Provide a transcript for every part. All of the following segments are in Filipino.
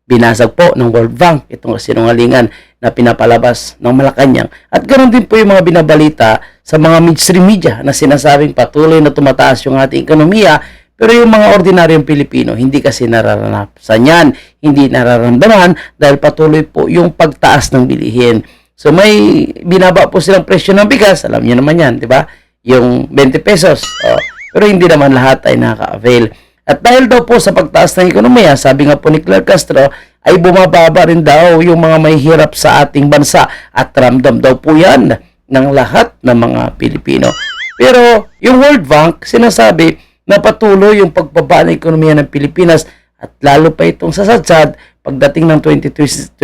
binasag po ng World Bank itong sinungalingan na pinapalabas ng Malacanang. At ganoon din po yung mga binabalita sa mga mainstream media na sinasabing patuloy na tumataas yung ating ekonomiya, pero yung mga ordinaryong Pilipino hindi kasi nararanasan yan, hindi nararamdaman dahil patuloy po yung pagtaas ng bilihin. So may binaba po silang presyo ng bigas, alam niyo naman yan, di ba? Yung 20 pesos. Pero hindi naman lahat ay nakaka-avail. At dahil daw po sa pagtaas ng ekonomiya, sabi nga po ni Claire Castro, ay bumababa rin daw yung mga may hirap sa ating bansa at ramdam daw po yan ng lahat ng mga Pilipino. Pero yung World Bank, sinasabi na patuloy yung pagbaba ng ekonomiya ng Pilipinas at lalo pa itong sasadsad pagdating ng 2027.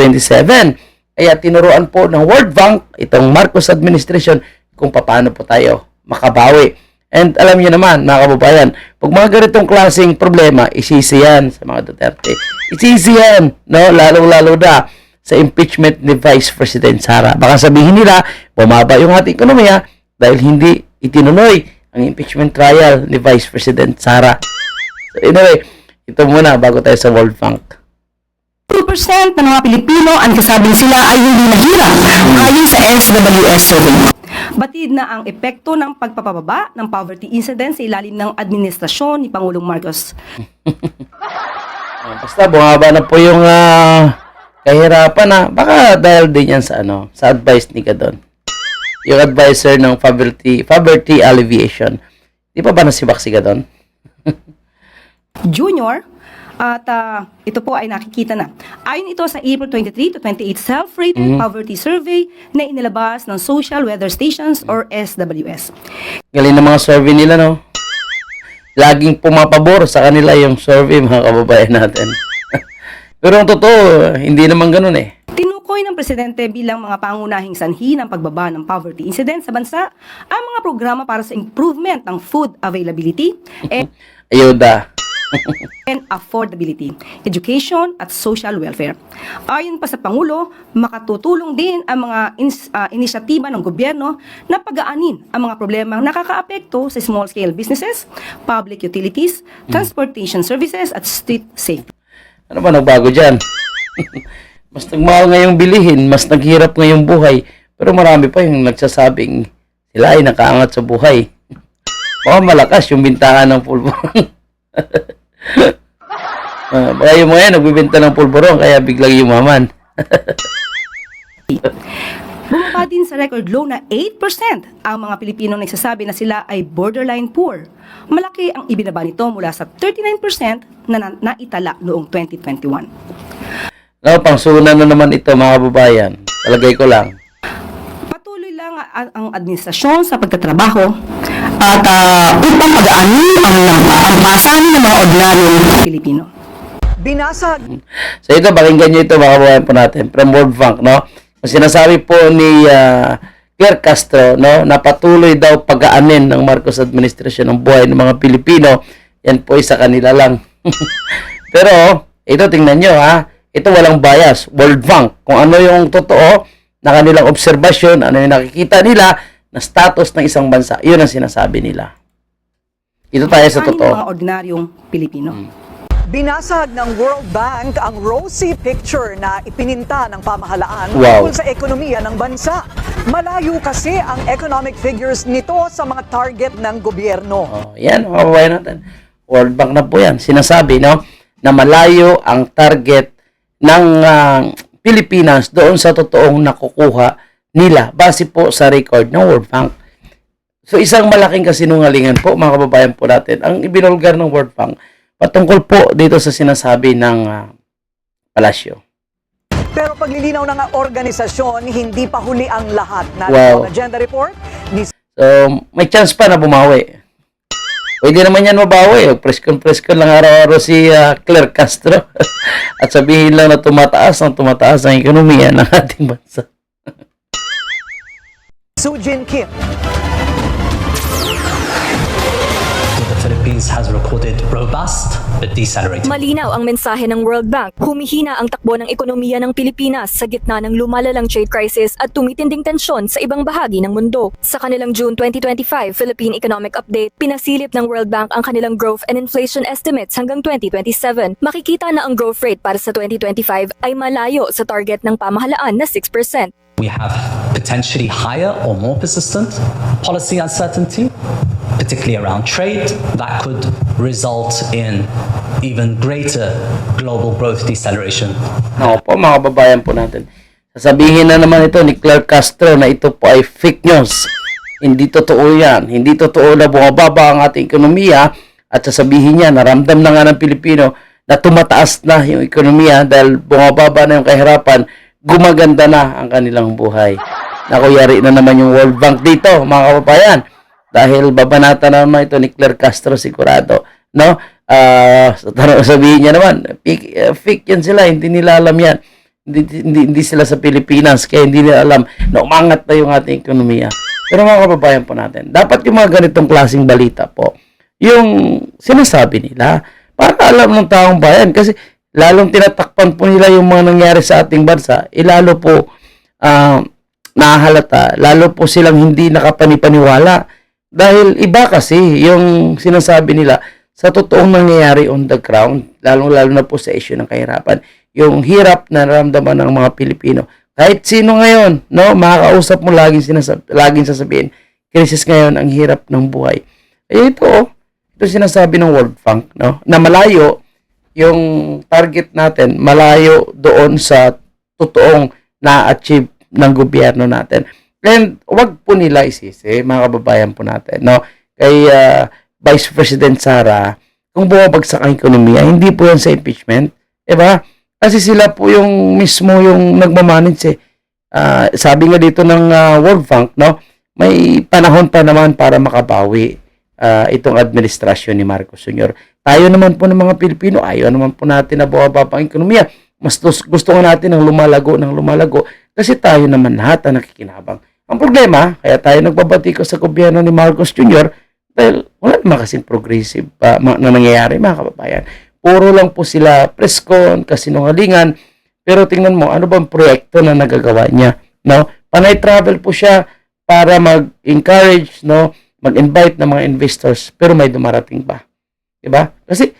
Kaya tinuruan po ng World Bank, itong Marcos administration, kung paano po tayo makabawi. And alam niyo naman, mga kababayan, pag mga ganitong klaseng problema, isisi yan sa mga Duterte. Isisi yan, no? Lalong-lalo na sa impeachment ni Vice President Sara. Baka sabihin nila, bumaba yung ating ekonomiya dahil hindi itinuloy ang impeachment trial ni Vice President Sara. So anyway, ito muna bago tayo sa World Bank. 2% ng mga Pilipino ang kasabing sila ay hindi nahirap ayon sa SWS survey. Batid na ang epekto ng pagpapababa ng poverty incidence sa ilalim ng administrasyon ni Pangulong Marcos. Basta bumaba na po yung kahirapan na baka dahil din yan sa sa advice ni Gadon. Yung advisor ng poverty alleviation. Di pa ba nasibak si Gadon? Junior, at ito po ay nakikita na. Ayon ito sa April 23 to 28 Self-Rated Poverty Survey na inilabas ng Social Weather Stations or SWS. Galing ng mga survey nila, no? Laging pumapabor sa kanila yung survey, mga kababayan natin. Pero ang totoo, hindi naman ganun eh. Tinukoy ng Presidente bilang mga pangunahing sanhi ng pagbaba ng poverty incidence sa bansa ang mga programa para sa improvement ng food availability Ayuda. and affordability, education at social welfare. Ayon pa sa Pangulo, makatutulong din ang mga inisyatiba ng gobyerno na pag-aanin ang mga problemang nakakaapekto sa small-scale businesses, public utilities, transportation services at street safety. Ano ba nagbago dyan? Mas nagmahal ngayong bilihin, mas naghirap ngayong buhay, pero marami pa yung nagsasabing sila ay nakaangat sa buhay. Baka malakas yung bintahan ng pulburon. Baka yung mga yan, nagbibenta ng pulburon, kaya biglang yumaman. Bumaba din sa record low na 8% ang mga Pilipino nagsasabi na sila ay borderline poor. Malaki ang ibinaba nito mula sa 39% na naitala noong 2021. Pangsunan na naman ito, mga kababayan. Talagay ko lang. Patuloy lang ang administrasyon sa pagtatrabaho at upang pag-aanin ang pasanin ng mga ordinaryong Pilipino. Binasag. So ito, pakinggan nyo ito, mga kababayan po natin, from World Bank, no? Sinasabi po ni Claire Castro, no, na patuloy daw pag-aanin ng Marcos administration ng buhay ng mga Pilipino. Yan po ay sa kanila lang. Pero, ito tingnan nyo, ha? Ito walang bias. World Bank. Kung ano yung totoo na kanilang obserbasyon, ano yung nakikita nila na status ng isang bansa, yun ang sinasabi nila. Ito tayo sa totoo. Mga ordinaryong Pilipino. Binasag ng World Bank ang rosy picture na ipininta ng pamahalaan Wow. tungkol sa ekonomiya ng bansa. Malayo kasi ang economic figures nito sa mga target ng gobyerno. Yan, mga kababayan natin. World Bank na po yan. Sinasabi, no, na malayo ang target ng Pilipinas doon sa totoong nakukuha nila base po sa record ng World Bank. So isang malaking kasinungalingan po, mga kababayan po natin, ang ibinulgar ng World Bank patungkol po dito sa sinasabi ng palasyo. Pero paglilinaw ng organisasyon, hindi pa huli ang lahat. Wow. Ang agenda report ni So may chance pa na bumawi. Pwede naman yan mabawi. Press-con lang araw-araw si Claire Castro. At sabihin lang na tumataas ang ekonomiya ng ating bansa. Sujin Kim. The Philippines Philippines has recorded robust but decelerating. Malinaw ang mensahe ng World Bank. Humihina ang takbo ng ekonomiya ng Pilipinas sa gitna ng lumalalang trade crisis at tumitinding tensyon sa ibang bahagi ng mundo. Sa kanilang June 2025 Philippine Economic Update, pinasilip ng World Bank ang kanilang growth and inflation estimates hanggang 2027. Makikita na ang growth rate para sa 2025 ay malayo sa target ng pamahalaan na 6%. We have potentially higher or more persistent policy uncertainty, particularly around trade, that could result in even greater global growth deceleration. Ako po, mga kababayan po natin. Sasabihin na naman ito ni Claire Castro na ito po ay fake news. Hindi totoo yan. Hindi totoo na bumababa ang ating ekonomiya at sasabihin niya, naramdam na nga ng Pilipino na tumataas na yung ekonomiya dahil bumababa na yung kahirapan, gumaganda na ang kanilang buhay. Nakuyari na naman yung World Bank dito, mga kababayan. Dahil babanata na naman ito ni Claire Castro sigurado. No? Sabihin niya naman, fake yan sila, hindi nila alam yan. Hindi sila sa Pilipinas, kaya hindi nila alam na umangat na yung ating ekonomiya. Pero mga kababayan po natin, dapat yung mga ganitong klaseng balita po, yung sinasabi nila, para alam ng taong bayan. Kasi lalong tinatakpan po nila yung mga nangyari sa ating bansa, lalo po nahahalata, lalo po silang hindi nakapanipaniwala. Dahil iba kasi yung sinasabi nila sa totoong nangyayari on the ground, lalong-lalo na po sa issue ng kahirapan. Yung hirap na naramdaman ng mga Pilipino. Kahit sino ngayon, no, makakausap mo laging sasabihin, krisis ngayon, ang hirap ng buhay. Ito sinasabi ng World Bank, no, na malayo yung target natin, malayo doon sa totoong na-achieve ng gobyerno natin. And wag po nila isisi, mga kababayan po natin, no, kay Vice President Sara, kung bumabagsak ang ekonomiya, hindi po yan sa impeachment, diba? Kasi sila po yung mismo yung nagmamanage. Sabi nga dito ng World Bank, no, may panahon pa naman para makabawi itong administrasyon ni Marcos Sr. Tayo naman po ng mga Pilipino, ayaw naman po natin na bumababa ang ekonomiya. Mas gusto nga natin ng lumalago kasi tayo naman lahat ang nakikinabang. Ang problema, kaya tayo nagbabati ko sa gobyerno ni Marcos Jr. dahil wala naman kasing progressive na nangyayari, mga kababayan. Puro lang po sila preskon, kasinungalingan, pero tingnan mo, ano bang proyekto na nagagawa niya? No? Panay travel po siya para mag-encourage, no, mag-invite ng mga investors, pero may dumarating pa. Diba? Kasi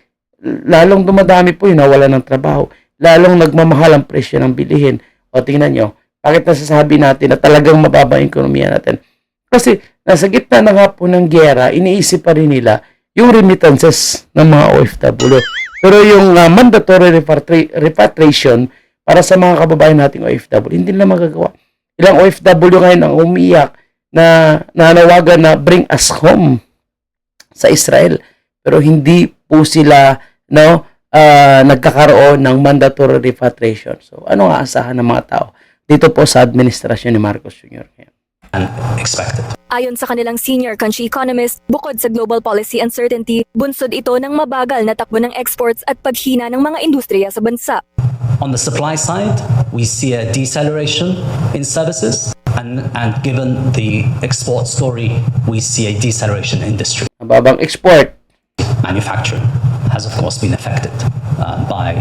lalong dumadami po yung nawala ng trabaho, lalong nagmamahal ang presyo ng bilihin. O tingnan nyo, bakit nasasabi natin na talagang mababa ang ekonomiya natin? Kasi nasa gitna na nga po ng giyera, iniisip pa rin nila yung remittances ng mga OFW. Pero yung mandatory repatriation para sa mga kababayan nating OFW, hindi nila magagawa. Ilang OFW ngayon ang umiyak na nanawagan na bring us home sa Israel. Pero hindi po sila nagkakaroon ng mandatory repatriation. So ano nga asahan ng mga tao dito po sa administrasyon ni Marcos Jr. Expected. Ayon sa kanilang senior country economist, bukod sa global policy uncertainty, bunsod ito ng mabagal na takbo ng exports at paghina ng mga industriya sa bansa. On the supply side, we see a deceleration in services, and given the export story, we see a deceleration in industry. Mababang export. Manufacturing has, of course, been affected by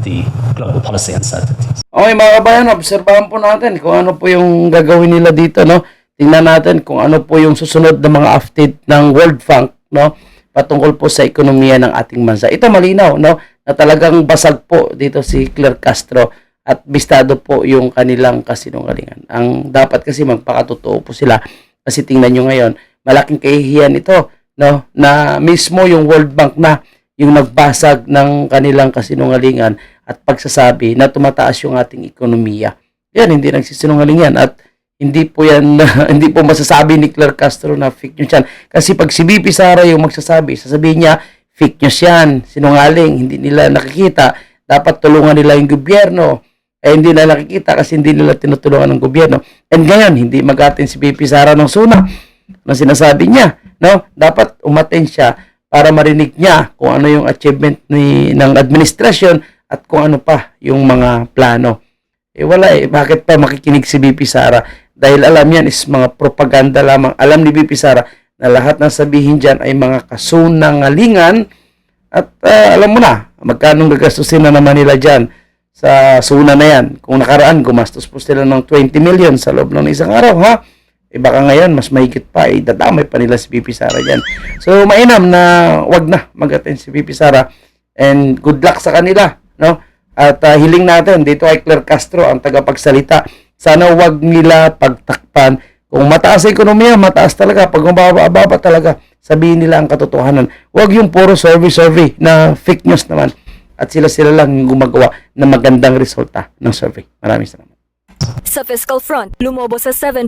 the global policy uncertainties. Okay, mga kabayan, obserbahan po natin kung ano po yung gagawin nila dito, no? Tingnan natin kung ano po yung susunod na mga update ng World Bank, no? Patungkol po sa ekonomiya ng ating bansa. Ito malinaw, no? Na talagang basag po dito si Claire Castro at bistado po yung kanilang kasinungalingan. Ang dapat kasi magpakatotoo po sila kasi tingnan nyo ngayon, malaking kahihiyan ito, no? Na mismo yung World Bank na yung nagbasag ng kanilang kasinungalingan at pagsasabi na tumataas yung ating ekonomiya. Yan, hindi nagsisinungaling yan at hindi po yan, hindi po masasabi ni Claire Castro na fake news yan. Kasi pag si BP Sara yung magsasabi, sasabihin niya, fake news yan, sinungaling, hindi nila nakikita, dapat tulungan nila yung gobyerno. Hindi nila nakikita kasi hindi nila tinutulungan ng gobyerno. And ngayon, hindi mag-atin si BP Sara ng suna na sinasabi niya, no? Dapat umaten siya para marinig niya kung ano yung achievement ng administrasyon at kung ano pa yung mga plano. Wala bakit pa makikinig si BP Sara? Dahil alam yan is mga propaganda lamang. Alam ni BP Sara na lahat ng sabihin dyan ay mga kasunangalingan at alam mo na, magkano gagastusin na naman nila dyan sa suna na yan. Kung nakaraan, gumastos po sila ng 20 million sa loob ng isang araw, ha? Baka ngayon, mas mahigit pa, dadamay pa nila si VP Sara dyan. So, mainam na wag na mag-attend si VP Sara and good luck sa kanila, no? At hiling natin, dito ay Claire Castro, ang tagapagsalita. Sana wag nila pagtakpan. Kung mataas ang ekonomiya, mataas talaga. Pag mababa talaga, sabihin nila ang katotohanan. Wag yung puro survey na fake news naman. At sila lang yung gumagawa ng magandang resulta ng survey. Maraming salamat. Sa fiscal front, lumobo sa 7.